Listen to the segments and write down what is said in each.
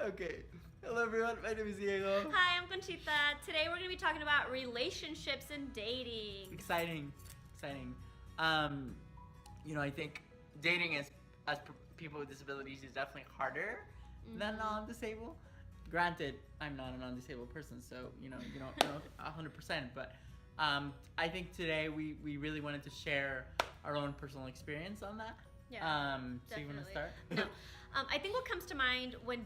Okay. Hello everyone, my name is Diego. Hi, I'm Conchita. Today we're going to be talking about relationships and dating. Exciting. I think dating as people with disabilities is definitely harder than non-disabled. Granted, I'm not a non-disabled person, so you don't know 100%. But I think today we really wanted to share our own personal experience on that. Yeah, So you want to start? No. I think what comes to mind when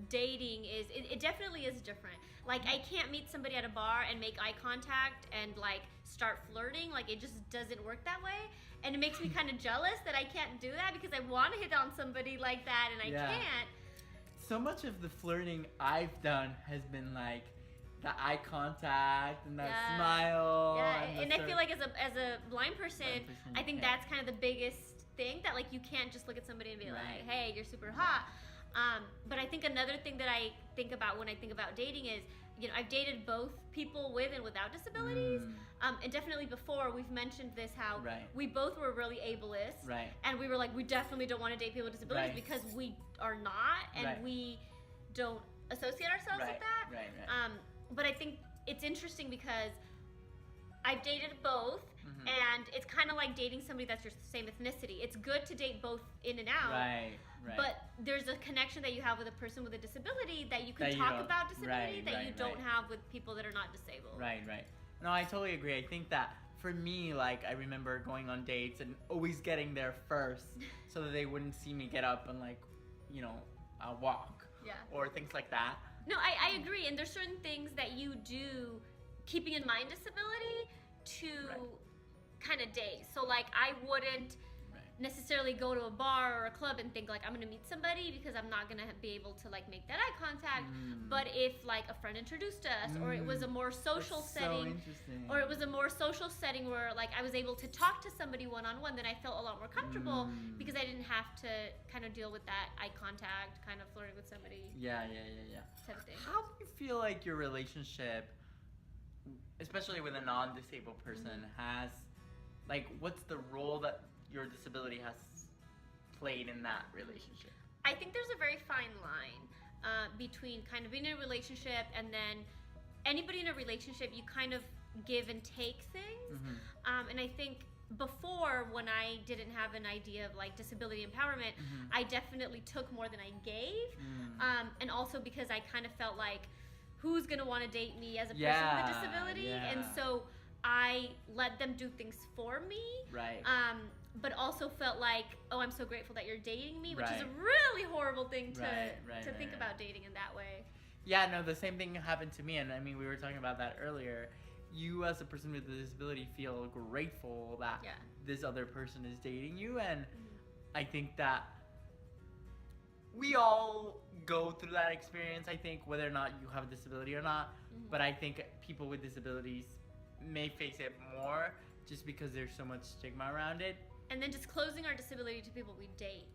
dating is it definitely is different. Like, I can't meet somebody at a bar and make eye contact and like start flirting. Like, it just doesn't work that way, and it makes me kind of jealous that I can't do that because I want to hit on somebody like that and I can't. So much of the flirting I've done has been like the eye contact and that smile. Yeah, and I feel like as a blind person, I think yeah. that's kind of the biggest thing, that like you can't just look at somebody and be like, hey, you're super hot. But I think another thing that I think about when I think about dating is, I've dated both people with and without disabilities. And definitely before, we've mentioned this, how we both were really ableist. Right. And we were like, we definitely don't want to date people with disabilities because we are not, and we don't associate ourselves with that. Right. But I think it's interesting because I've dated both, and it's kind of like dating somebody that's your same ethnicity. It's good to date both in and out. Right. But there's a connection that you have with a person with a disability that you can talk about disability that you don't have with people that are not disabled. Right. No, I totally agree. I think that for me, like, I remember going on dates and always getting there first so that they wouldn't see me get up and like, walk. Yeah. Or things like that. No, I agree. And there's certain things that you do keeping in mind disability to kind of date. So like, I wouldn't necessarily go to a bar or a club and think like I'm gonna meet somebody because I'm not gonna be able to like make that eye contact. But if like a friend introduced us, or it was a more social setting, or it was a more social setting where like I was able to talk to somebody one-on-one, then I felt a lot more comfortable because I didn't have to kind of deal with that eye contact, kind of flirting with somebody. Yeah. Type of thing. How do you feel like your relationship, especially with a non-disabled person, has, like, what's the role that your disability has played in that relationship? I think there's a very fine line between kind of being in a relationship, and then anybody in a relationship, you kind of give and take things. And I think before, when I didn't have an idea of like disability empowerment, I definitely took more than I gave. And also because I kind of felt like, who's gonna want to date me as a person with a disability? And so I let them do things for me. But also felt like, oh, I'm so grateful that you're dating me, which is a really horrible thing to think about dating in that way. Yeah, no, the same thing happened to me, and I mean, we were talking about that earlier. You, as a person with a disability, feel grateful that this other person is dating you, and I think that we all go through that experience, I think, whether or not you have a disability or not. But I think people with disabilities may face it more just because there's so much stigma around it. And then disclosing our disability to people we date.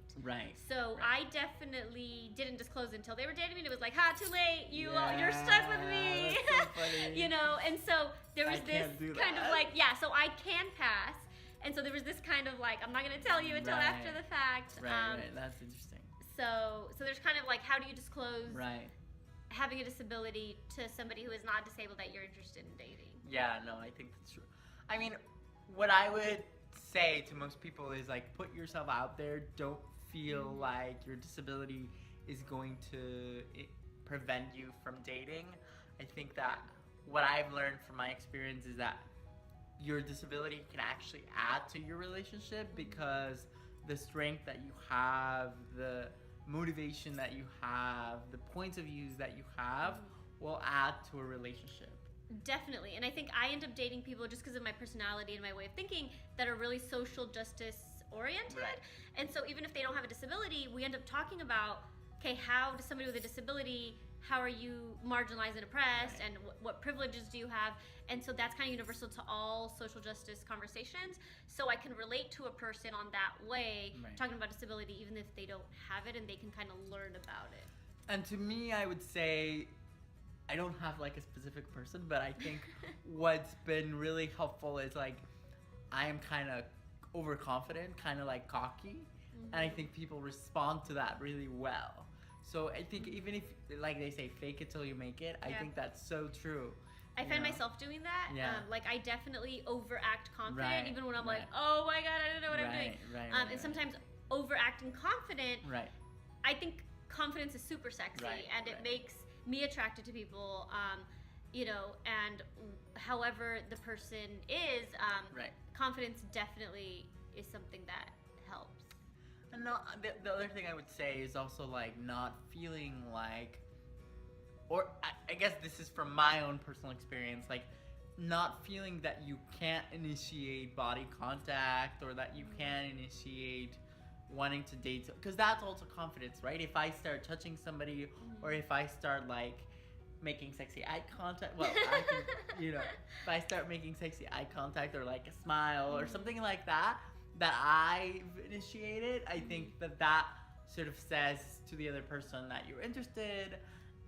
So I definitely didn't disclose until they were dating me, and it was like, too late, you're stuck with me. That's so funny. And so there was this kind of like, so I can pass. And so there was this kind of like, I'm not going to tell you until after the fact. That's interesting. So there's kind of like, how do you disclose having a disability to somebody who is not disabled that you're interested in dating? Yeah, no, I think that's true. I mean, what I would say to most people is like, put yourself out there. Don't feel like your disability is going to prevent you from dating. I think that what I've learned from my experience is that your disability can actually add to your relationship, because the strength that you have, the motivation that you have, the points of views that you have will add to a relationship. Definitely. And I think I end up dating people just because of my personality and my way of thinking that are really social justice oriented. And so even if they don't have a disability, we end up talking about, okay, how does somebody with a disability, how are you marginalized and oppressed, and what privileges do you have? And so that's kind of universal to all social justice conversations. So I can relate to a person on that way, talking about disability, even if they don't have it, and they can kind of learn about it. And to me, I would say, I don't have like a specific person, but I think what's been really helpful is like, I am kind of overconfident, kind of like cocky, and I think people respond to that really well. So I think even if, like they say, fake it till you make it, I think that's so true. I find myself doing that. Yeah. Like I definitely overact confident, Right, even when I'm right. like, oh my god, I don't know what I'm doing. Right, and sometimes overacting confident. Right. I think confidence is super sexy, and it makes me attracted to people. You know, and however the person is, confidence definitely is something that helps. And no, the other thing I would say is also like not feeling like, or I guess this is from my own personal experience, like not feeling that you can't initiate body contact or that you can't initiate wanting to date, because that's also confidence, right? If I start touching somebody or if I start like making sexy eye contact, well, I can, you know, if I start making sexy eye contact or like a smile or something like that I've initiated, I think that sort of says to the other person that you're interested.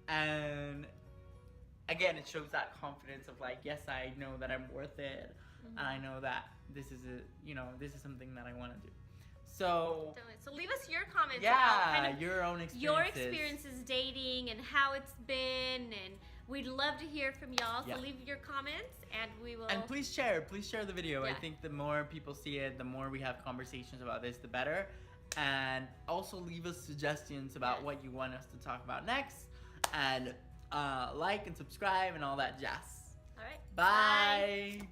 And again, it shows that confidence of like, yes, I know that I'm worth it, and I know that this is this is something that I want to do. So leave us your comments. Yeah, about your own experiences. Your experiences dating and how it's been, and we'd love to hear from y'all. So leave your comments, and we will. And please share the video. Yeah. I think the more people see it, the more we have conversations about this, the better. And also leave us suggestions about what you want us to talk about next. And like and subscribe and all that jazz. All right. Bye.